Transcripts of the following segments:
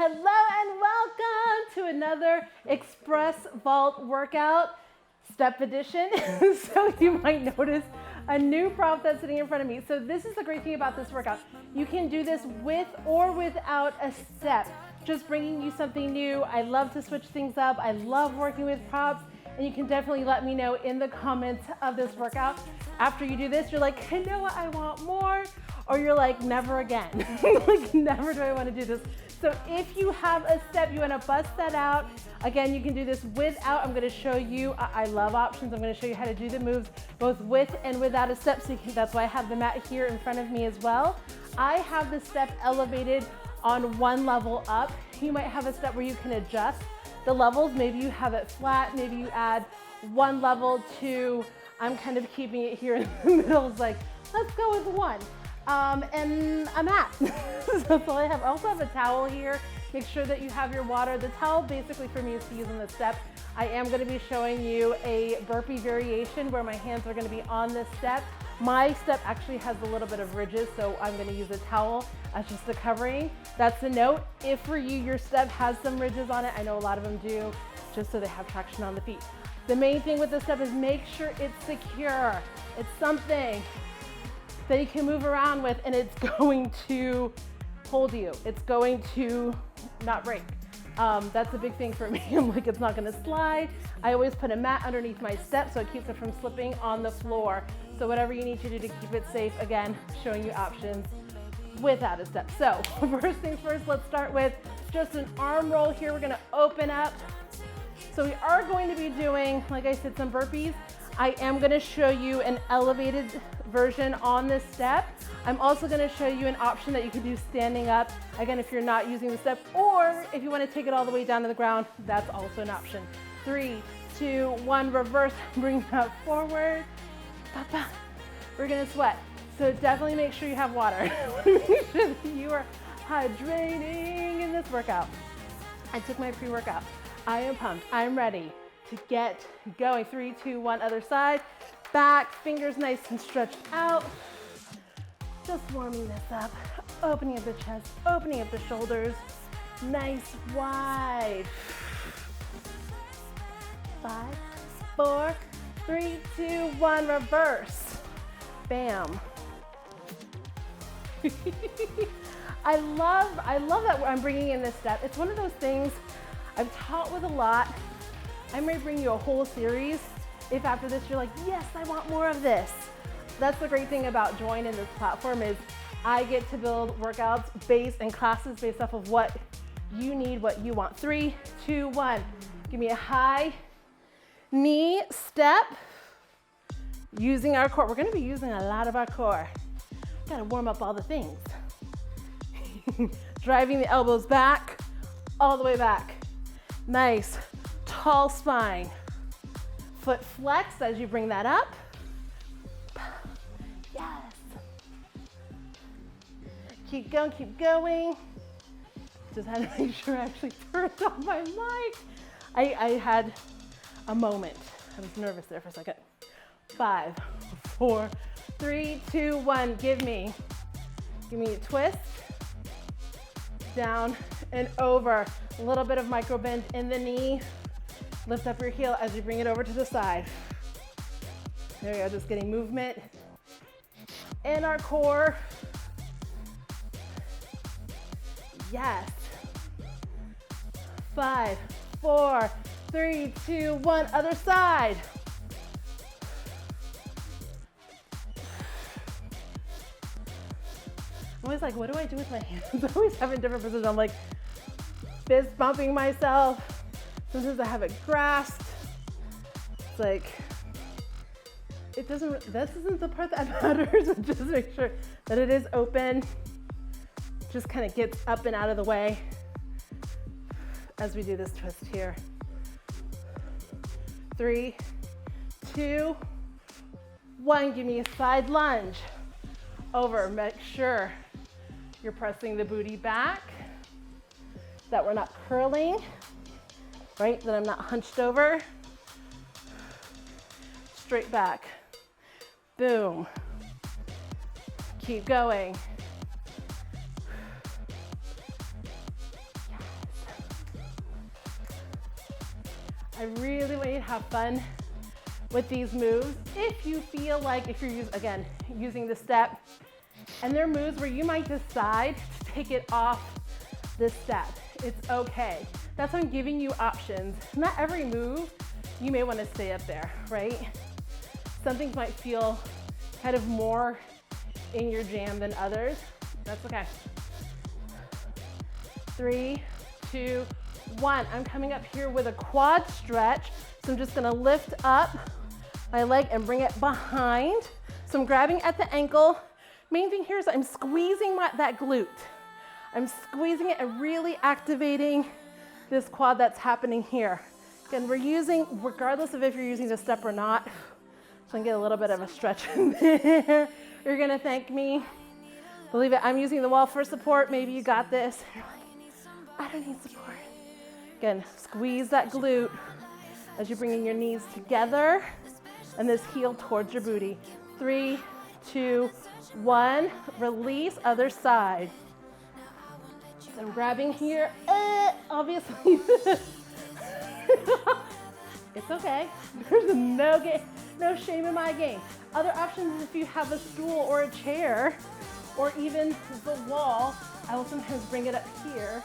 Hello and welcome to another Xpress Vault workout, step edition. So you might notice a new prop that's sitting in front of me. So this is the great thing about this workout. You can do this with or without a step, just bringing you something new. I love to switch things up. I love working with props, and you can definitely let me know in the comments of this workout. After you do this, you're like, Kanoa, I want more. Or you're like, never again. Like, never do I want to do this. So if you have a step, you want to bust that out. Again, you can do this without. I'm going to show you, I love options. I'm going to show you how to do the moves both with and without a step. So that's why I have the mat here in front of me as well. I have the step elevated on one level up. You might have a step where you can adjust the levels. Maybe you have it flat. Maybe you add one level to, I'm kind of keeping it here in the middle. It's like, let's go with one. And a mat. So that's all I have. I also have a towel here. Make sure that you have your water. The towel basically for me is to use in the step. I am going to be showing you a burpee variation where my hands are going to be on this step. My step actually has a little bit of ridges, so I'm going to use a towel as just a covering. That's a note. If for you, your step has some ridges on it, I know a lot of them do, just so they have traction on the feet. The main thing with this step is make sure it's secure. It's something that you can move around with, and it's going to hold you. It's going to not break. That's a big thing for me. I'm like, it's not gonna slide. I always put a mat underneath my step so it keeps it from slipping on the floor. So whatever you need to do to keep it safe, again, showing you options without a step. So first things first, let's start with just an arm roll here. We're gonna open up. So we are going to be doing, like I said, some burpees. I am gonna show you an elevated version on this step. I'm also gonna show you an option that you can do standing up. Again, if you're not using the step, or if you wanna take it all the way down to the ground, that's also an option. 3, 2, 1, reverse, bring that forward. We're gonna sweat. So definitely make sure you have water. Make sure that you are hydrating in this workout. I took my pre-workout. I am pumped, I'm ready to get going. 3, 2, 1, other side. Back, fingers nice and stretched out. Just warming this up. Opening up the chest, opening up the shoulders. Nice wide. 5, 4, 3, 2, 1, reverse. Bam. I love that I'm bringing in this step. It's one of those things I've taught with a lot. I may bring you a whole series if after this you're like, yes, I want more of this. That's the great thing about Joyn in this platform is I get to build workouts and classes based off of what you need, what you want. 3, 2, 1. Give me a high knee step. Using our core. We're gonna be using a lot of our core. Gotta warm up all the things. Driving the elbows back, all the way back. Nice, tall spine. Foot flex as you bring that up. Yes. Keep going, keep going. Just had to make sure I actually turned on my mic. I had a moment. I was nervous there for a second. 5, 4, 3, 2, 1. Give me a twist. Down and over. A little bit of micro bend in the knee. Lift up your heel as you bring it over to the side. There we go, just getting movement in our core. Yes. 5, 4, 3, 2, 1, other side. I'm always like, what do I do with my hands? I always have in different positions. I'm like fist bumping myself. Sometimes I have it grasped. It's like, this isn't the part that matters. Just make sure that it is open. Just kind of gets up and out of the way as we do this twist here. 3, 2, 1. Give me a side lunge. Over, make sure you're pressing the booty back, that we're not curling. Right, that I'm not hunched over. Straight back. Boom. Keep going. Yes. I really want you to have fun with these moves. If you feel like, if you're again, using the step, and there are moves where you might decide to take it off the step, it's okay. That's why I'm giving you options. Not every move you may want to stay up there, right? Some things might feel kind of more in your jam than others. That's okay. 3, 2, 1. I'm coming up here with a quad stretch. So I'm just gonna lift up my leg and bring it behind. So I'm grabbing at the ankle. Main thing here is I'm squeezing that glute. I'm squeezing it and really activating this quad that's happening here. Again, we're using, regardless of if you're using the step or not, so I can get a little bit of a stretch in there. You're gonna thank me. Believe it, I'm using the wall for support. Maybe you got this. You're like, I don't need support. Again, squeeze that glute as you're bringing your knees together and this heel towards your booty. 3, 2, 1. Release, other side. So I'm grabbing here. Obviously, it's okay. There's no shame in my game. Other options is if you have a stool or a chair or even the wall, I will sometimes bring it up here.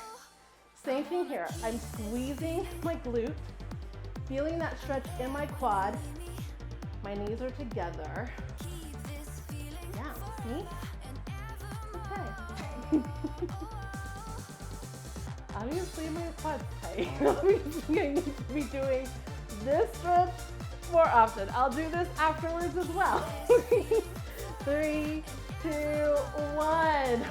Same thing here. I'm squeezing my glute, feeling that stretch in my quad. My knees are together. Yeah, see? Okay. Obviously my quad's tight. Obviously I need to be doing this stretch more often. I'll do this afterwards as well. 3, 2, 1.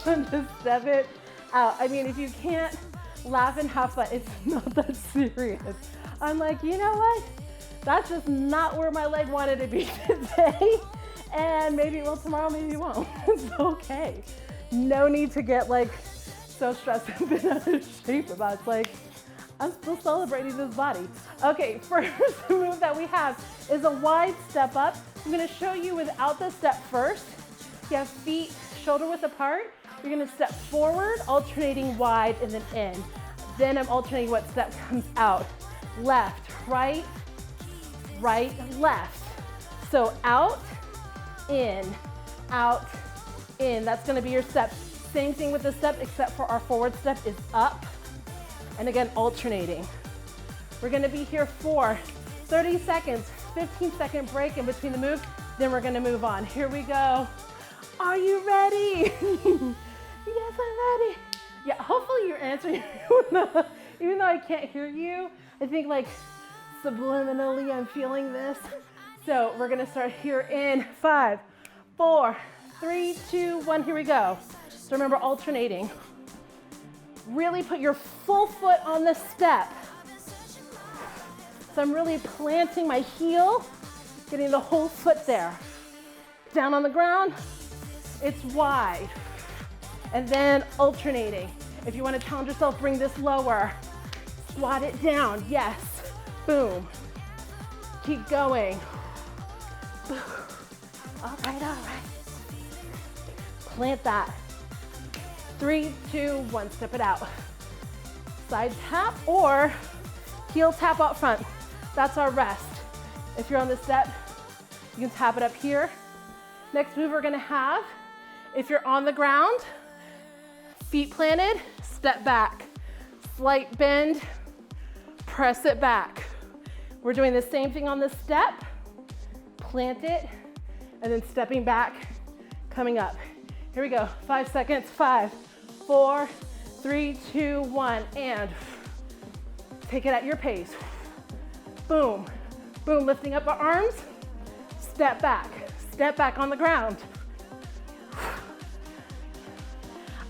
So just step it out. I mean, if you can't laugh and have fun, it's not that serious. I'm like, you know what? That's just not where my leg wanted to be today. And maybe it will tomorrow, maybe it won't. It's okay. No need to get like so stressed and been out of shape about it. It's like, I'm still celebrating this body. Okay, first move that we have is a wide step up. I'm gonna show you without the step first. You have feet shoulder width apart. You're gonna step forward, alternating wide and then in. Then I'm alternating what step comes out. Left, right, right, left. So out, in, That's gonna be your step. Same thing with the step, except for our forward step is up. And again, alternating. We're gonna be here for 30 seconds, 15-second break in between the moves, then we're gonna move on. Here we go. Are you ready? Yes, I'm ready. Yeah, hopefully you're answering, even though I can't hear you. I think like subliminally I'm feeling this. So we're gonna start here in 5, 4, 3, 2, 1, here we go. So remember, alternating. Really put your full foot on the step. So I'm really planting my heel, getting the whole foot there. Down on the ground, it's wide. And then alternating. If you want to challenge yourself, bring this lower. Squat it down, yes. Boom. Keep going. All right. Plant that. 3, 2, 1, step it out. Side tap or heel tap out front. That's our rest. If you're on the step, you can tap it up here. Next move we're gonna have, if you're on the ground, feet planted, step back. Slight bend, press it back. We're doing the same thing on the step. Plant it, and then stepping back, coming up. Here we go, 5 seconds, 5, 4, 3, 2, 1, and take it at your pace. Boom, boom, lifting up our arms, step back on the ground.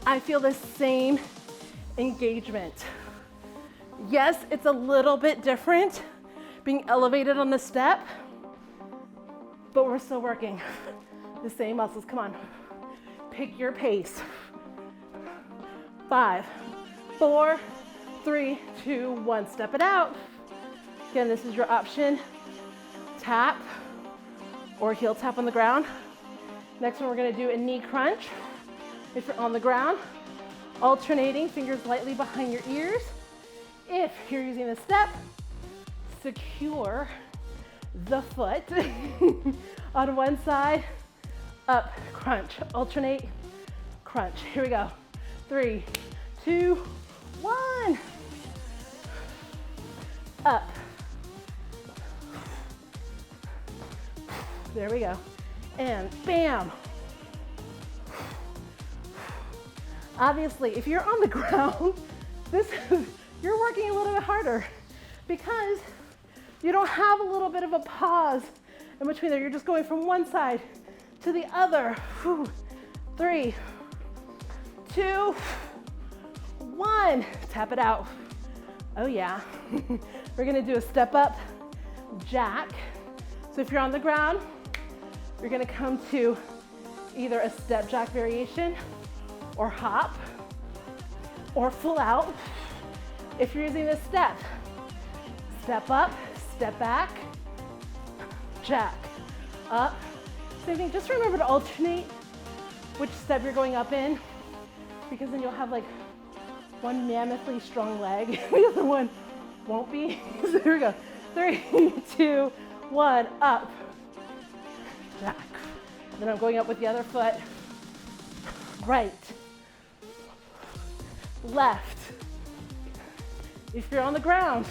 I feel the same engagement. Yes, it's a little bit different being elevated on the step, but we're still working the same muscles. Come on, pick your pace. 5, 4, 3, 2, 1, step it out. Again, this is your option. Tap or heel tap on the ground. Next one, we're gonna do a knee crunch. If you're on the ground, alternating, fingers lightly behind your ears. If you're using the step, secure the foot on one side, up, crunch, alternate, crunch. Here we go. 3, 2, 1. Up. There we go. And bam. Obviously, if you're on the ground, you're working a little bit harder because you don't have a little bit of a pause in between there. You're just going from one side to the other. 3, 2, 1. Tap it out. Oh yeah. We're gonna do a step up jack. So if you're on the ground, you're gonna come to either a step jack variation or hop or full out. If you're using this step, step up, step back, jack, up. Same thing, just remember to alternate which step you're going up in, because then you'll have like one mammothly strong leg, the other one won't be. So here we go. 3, 2, 1, up, jack. Then I'm going up with the other foot. Right, left. If you're on the ground,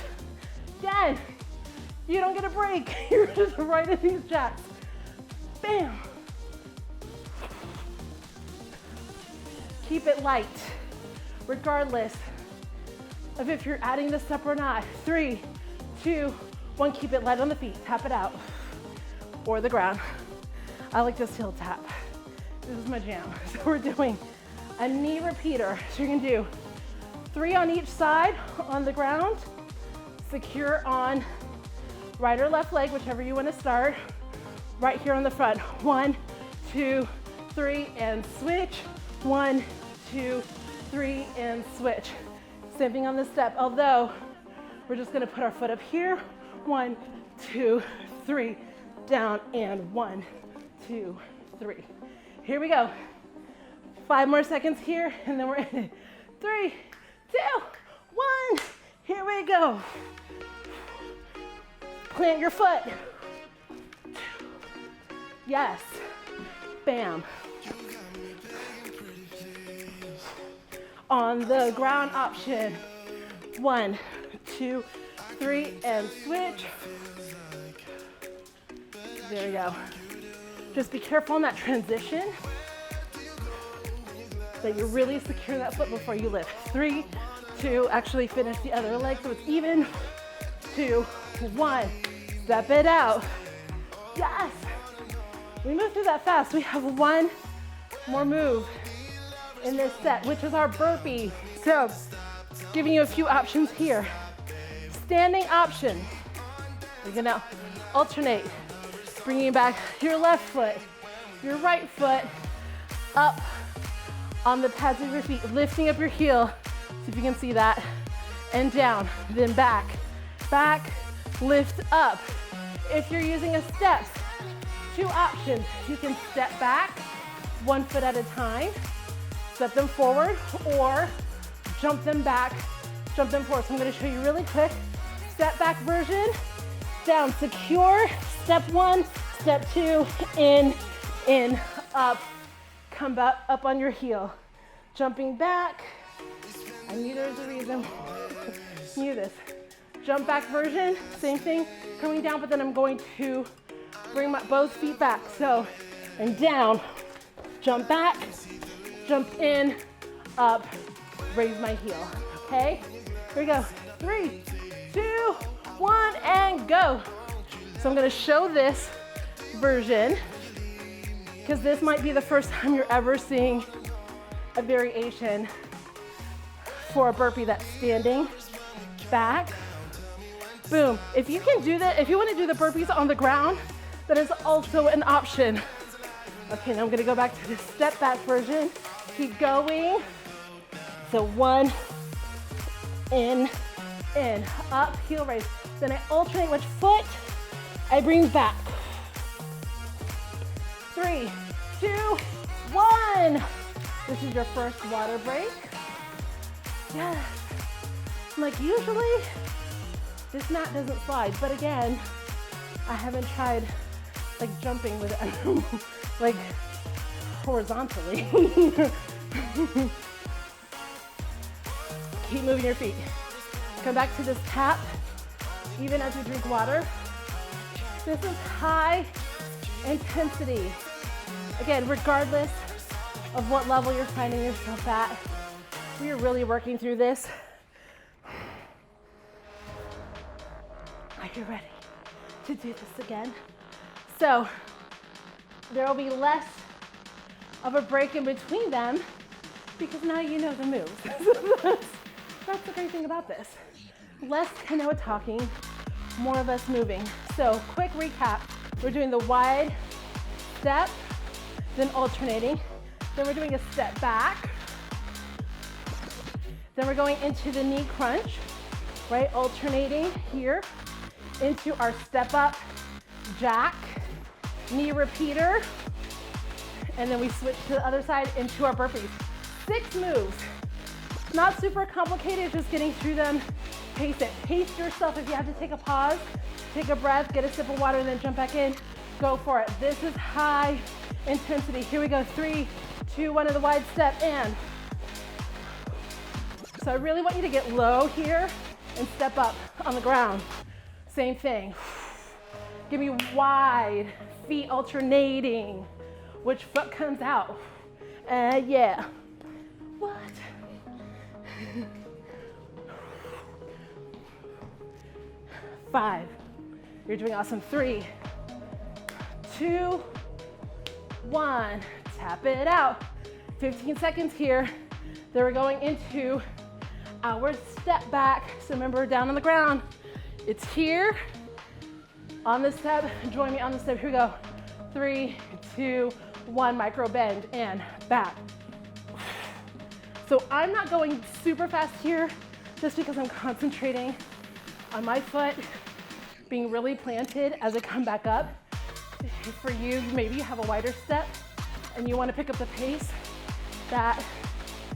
again, you don't get a break. You're just right in these jacks. Bam. Keep it light, regardless of if you're adding the step or not. 3, 2, 1, keep it light on the feet. Tap it out, or the ground. I like this heel tap. This is my jam. So we're doing a knee repeater. So you're gonna do 3 on each side on the ground, secure on right or left leg, whichever you wanna start. Right here on the front. 1, 2, 3, and switch. 1, 2, 3, and switch. Same thing on the step, although we're just gonna put our foot up here. 1, 2, 3, down, and 1, 2, 3. Here we go. 5 more seconds here, and then we're in it. 3, 2, 1. Here we go. Plant your foot. Yes. Bam. On the ground option. 1, 2, 3, and switch. There we go. Just be careful on that transition, that you really secure that foot before you lift. 3, 2, actually finish the other leg so it's even. 2, 1, step it out. Yes. We moved through that fast. We have one more move in this set, which is our burpee. So, giving you a few options here. Standing option. You're gonna alternate, bringing back your left foot, your right foot up on the pads of your feet, lifting up your heel. See if you can see that. And down, then back, back, lift up. If you're using a step, 2 options. You can step back, 1 foot at a time, step them forward, or jump them back, jump them forward. So I'm gonna show you really quick. Step back version, down, secure, step 1, step 2, in, up, come back up on your heel. Jumping back, I knew there was a reason, knew this. Jump back version, same thing, coming down, but then I'm going to bring my both feet back. So I'm down, jump back, jump in, up, raise my heel, okay? Here we go, 3, 2, 1, and go. So I'm gonna show this version because this might be the first time you're ever seeing a variation for a burpee that's standing, back, boom. If you can do that, if you wanna do the burpees on the ground, that is also an option. Okay, now I'm gonna go back to the step back version. Keep going. So 1, in, up, heel raise. Then I alternate which foot I bring back. 3, 2, 1. This is your first water break. Yes. Like usually, This mat doesn't slide, but again, I haven't tried like jumping with it, like horizontally. Keep moving your feet. Come back to this tap, even as you drink water. This is high intensity. Again, regardless of what level you're finding yourself at, we are really working through this. Are you ready to do this again? So there will be less of a break in between them because now you know the moves. That's the great thing about this. Less Kanoa talking, more of us moving. So quick recap. We're doing the wide step, then alternating. Then we're doing a step back. Then we're going into the knee crunch, right? Alternating here into our step up jack, knee repeater, and then we switch to the other side into our burpees. 6 moves. Not super complicated, just getting through them. Pace it. Pace yourself. If you have to take a pause, take a breath, get a sip of water, and then jump back in. Go for it. This is high intensity. Here we go. 3, 2, 1 of the wide step, and. So I really want you to get low here and step up on the ground. Same thing. Give me wide, feet alternating. Which foot comes out? Yeah. What? Five. You're doing awesome. 3, 2, 1. Tap it out. 15 seconds here. Then we're going into our step back. So remember, we're down on the ground. It's here. On the step, join me on the step. Here we go. 3, 2, 1, micro bend and back. So I'm not going super fast here just because I'm concentrating on my foot being really planted as I come back up. For you, maybe you have a wider step and you want to pick up the pace. That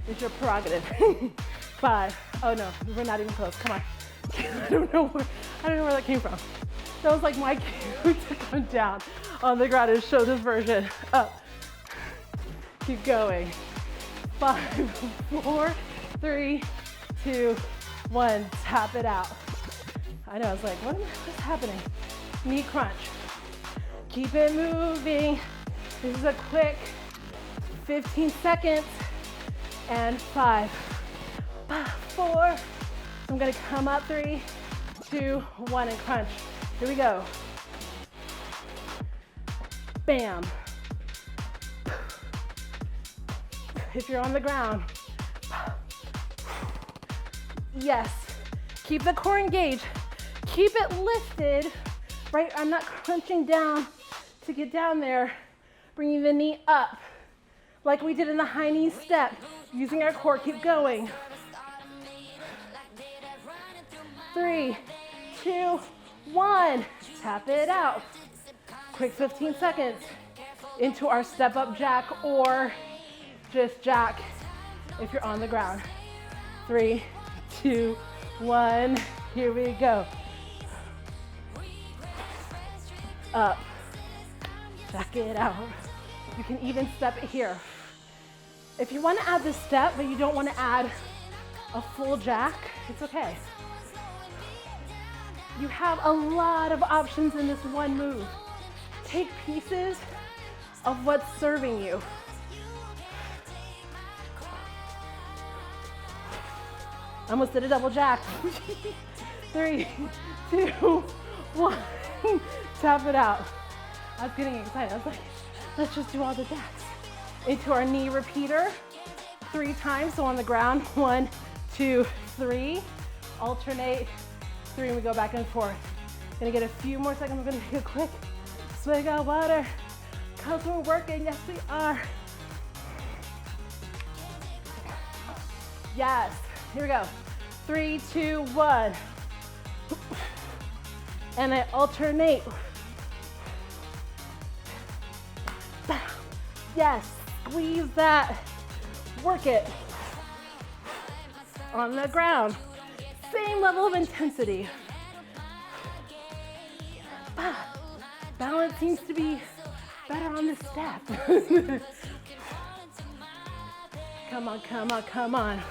is your prerogative. 5. Oh no, we're not even close. Come on. I don't know where that came from. That was like my cue to come down on the ground and show this version. Up. Keep going. 5, 4, 3, 2, 1. Tap it out. I know, I was like, what's happening? Knee crunch. Keep it moving. This is a quick 15 seconds. And 5, 4. So I'm gonna come up. 3, 2, 1, and crunch. Here we go. Bam. If you're on the ground. Yes. Keep the core engaged. Keep it lifted, right? I'm not crunching down to get down there. Bringing the knee up like we did in the high knee step. Using our core, keep going. 3, 2, 1. Tap it out. Quick 15 seconds into our step up jack or just jack if you're on the ground. 3, 2, 1. Here we go. Up. Jack it out. You can even step it here. If you want to add this step, but you don't want to add a full jack, it's okay. You have a lot of options in this one move. Take pieces of what's serving you. I almost did a double jack. 3, 2, 1. Tap it out. I was getting excited. I was like, let's just do all the jacks. Into our knee repeater 3 times. So on the ground, 1, 2, 3. Alternate 3, and we go back and forth. Gonna get a few more seconds. We're gonna take a quick swig of water because we're working. Yes, we are. Yes. Here we go. 3, 2, 1. And I alternate. Yes. Squeeze that. Work it. On the ground. Same level of intensity. Balance seems to be better on the step. Come on, come on, come on.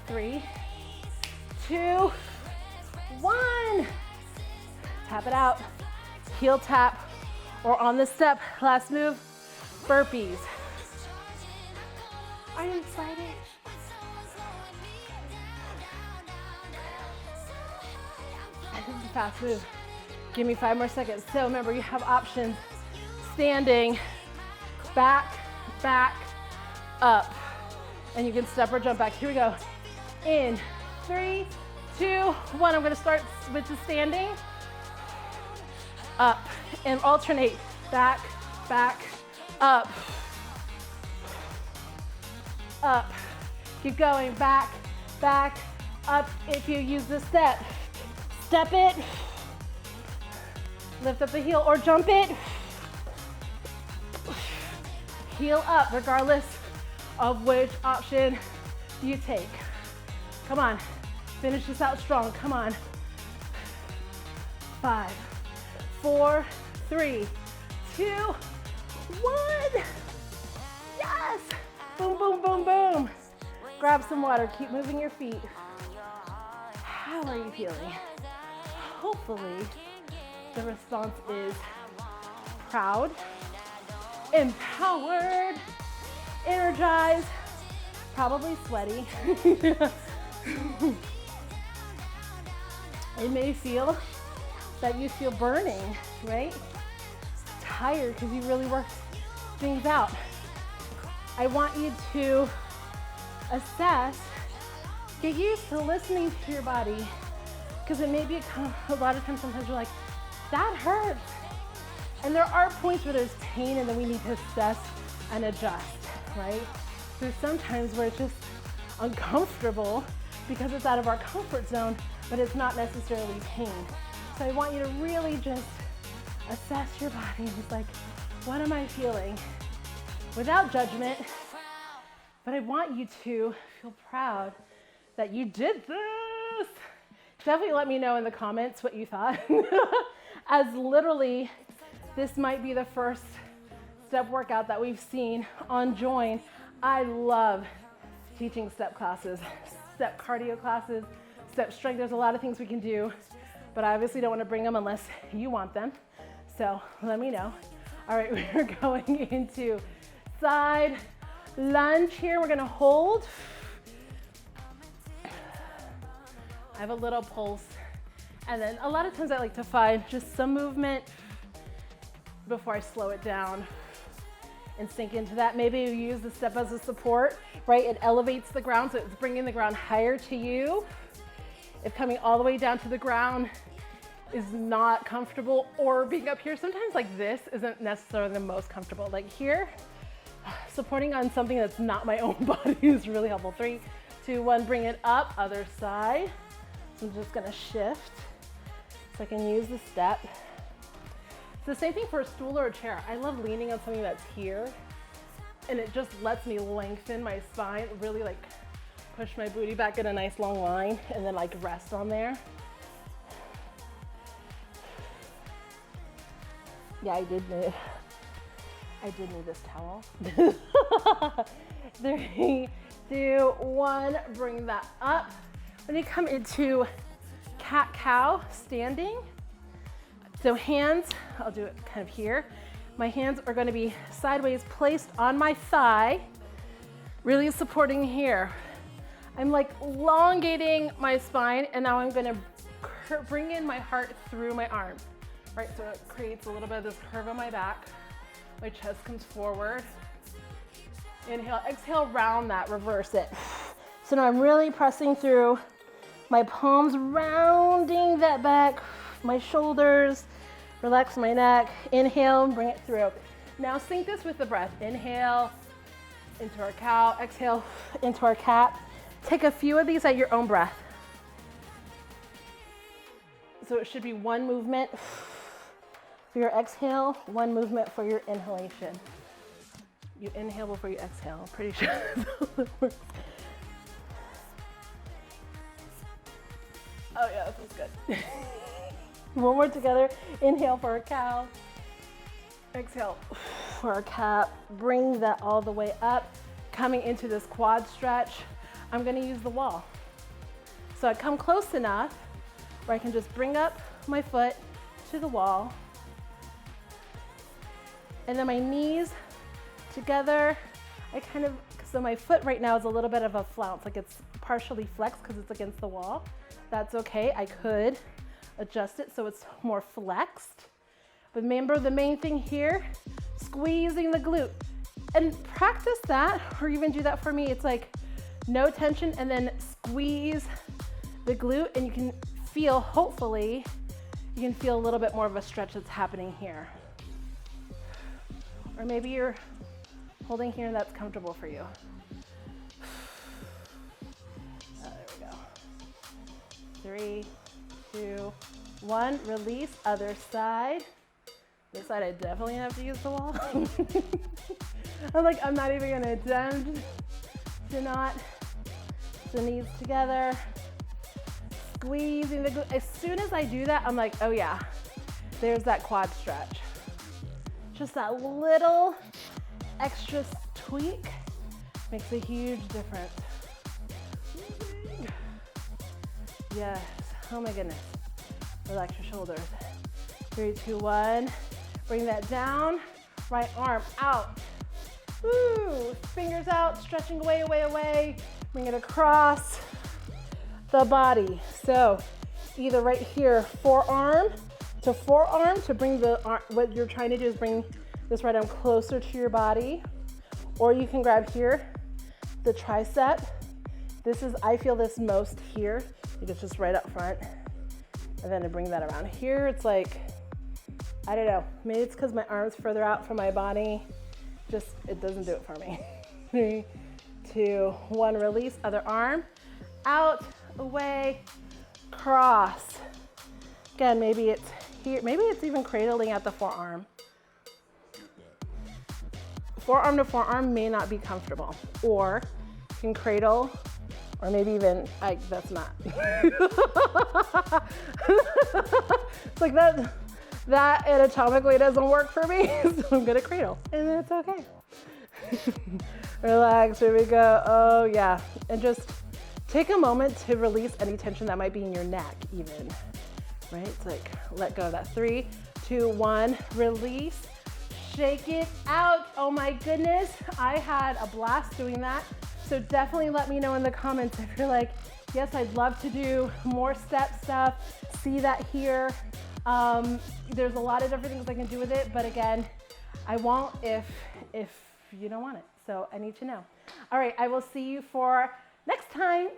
3, 2, 1. Tap it out. Heel tap or on the step. Last move, burpees. Are you excited? This is a fast move. Give me 5 more seconds. So remember, you have options. Standing, back, back, up. And you can step or jump back. Here we go. In 3, 2, 1. I'm going to start with the standing. Up and alternate. Back, back, up. Up. Keep going. Back, back, up. If you use the step, step it. Lift up the heel or jump it. Heel up, regardless of which option you take. Come on. Finish this out strong. Come on. 5, 4, 3, 2, 1. Yes. Boom, boom, boom, boom. Grab some water. Keep moving your feet. How are you feeling? Hopefully, the response is proud, empowered, energized, probably sweaty. It may feel that you feel burning, right? Tired because you really worked things out. I want you to assess, get used to listening to your body, because it may be a lot of times, sometimes you're like, that hurts. And there are points where there's pain and then we need to assess and adjust, right? There's sometimes where it's just uncomfortable because it's out of our comfort zone, but it's not necessarily pain. So I want you to really just assess your body and just like, what am I feeling? Without judgment, but I want you to feel proud that you did this. Definitely let me know in the comments what you thought. As literally, this might be the first step workout that we've seen on Joyn. I love teaching step classes, step cardio classes, step strength. There's a lot of things we can do, but I obviously don't want to bring them unless you want them. So let me know. All right, we're going into side lunge here. We're gonna hold. I have a little pulse. And then a lot of times I like to find just some movement before I slow it down and sink into that. Maybe you use the step as a support, right? It elevates the ground, so it's bringing the ground higher to you. If coming all the way down to the ground is not comfortable, or being up here, sometimes like this isn't necessarily the most comfortable. Like here, supporting on something that's not my own body is really helpful. 3, 2, 1, bring it up, other side. So I'm just gonna shift so I can use the step. It's the same thing for a stool or a chair. I love leaning on something that's here, and it just lets me lengthen my spine, really like push my booty back in a nice long line, and then like rest on there. Yeah, I did need this towel. 3, 2, 1, bring that up. When you come into cat-cow, standing. So hands, I'll do it kind of here. My hands are gonna be sideways placed on my thigh, really supporting here. I'm like elongating my spine, and now I'm gonna bring in my heart through my arm, right? So it creates a little bit of this curve on my back. My chest comes forward. Inhale, exhale, round that, reverse it. So now I'm really pressing through my palms, rounding that back, my shoulders, relax my neck. Inhale, bring it through. Now sync this with the breath. Inhale into our cow, exhale into our cat. Take a few of these at your own breath. So it should be one movement for your exhale, one movement for your inhalation. You inhale before you exhale. I'm pretty sure that's how it works. Oh yeah, that feels good. One more together. Inhale for a cow. Exhale for a cat. Bring that all the way up. Coming into this quad stretch, I'm gonna use the wall. So I come close enough where I can just bring up my foot to the wall. And then my knees together. So my foot right now is a little bit of a flounce, like it's partially flexed because it's against the wall. That's okay, I could adjust it so it's more flexed. But remember the main thing here, squeezing the glute. And practice that, or even do that for me. It's like no tension and then squeeze the glute, and you can feel, hopefully, you can feel a little bit more of a stretch that's happening here. Or maybe you're holding here and that's comfortable for you. There we go. 3, 2, 1, release, other side. This side I definitely have to use the wall. I'm not even gonna attempt to not. The knees together, squeezing the glute. As soon as I do that, I'm like, oh yeah, there's that quad stretch. Just that little extra tweak makes a huge difference. Yes, oh my goodness. Relax your shoulders. 3, 2, 1. Bring that down. Right arm out. Woo! Fingers out, stretching away, away, away. Bring it across the body. So either right here, forearm to bring the arm, what you're trying to do is bring this right arm closer to your body. Or you can grab here, the tricep. I feel this most here. It's just right up front. And then to bring that around here, it's like, I don't know, maybe it's because my arm's further out from my body. It doesn't do it for me. 3, 2, 1, release, other arm, out, away, cross. Again, maybe it's here, maybe it's even cradling at the forearm. Forearm to forearm may not be comfortable, or you can cradle, or maybe even, that's not. It's like that anatomically doesn't work for me, so I'm gonna cradle, and that's okay. Relax, here we go. Oh yeah, and just take a moment to release any tension that might be in your neck even, right? It's like, let go of that. 3, 2, 1, release, shake it out. Oh my goodness, I had a blast doing that. So definitely let me know in the comments if you're like, yes, I'd love to do more step stuff, see that here. There's a lot of different things I can do with it, but again, I won't if you don't want it. So I need to know. All right, I will see you for next time.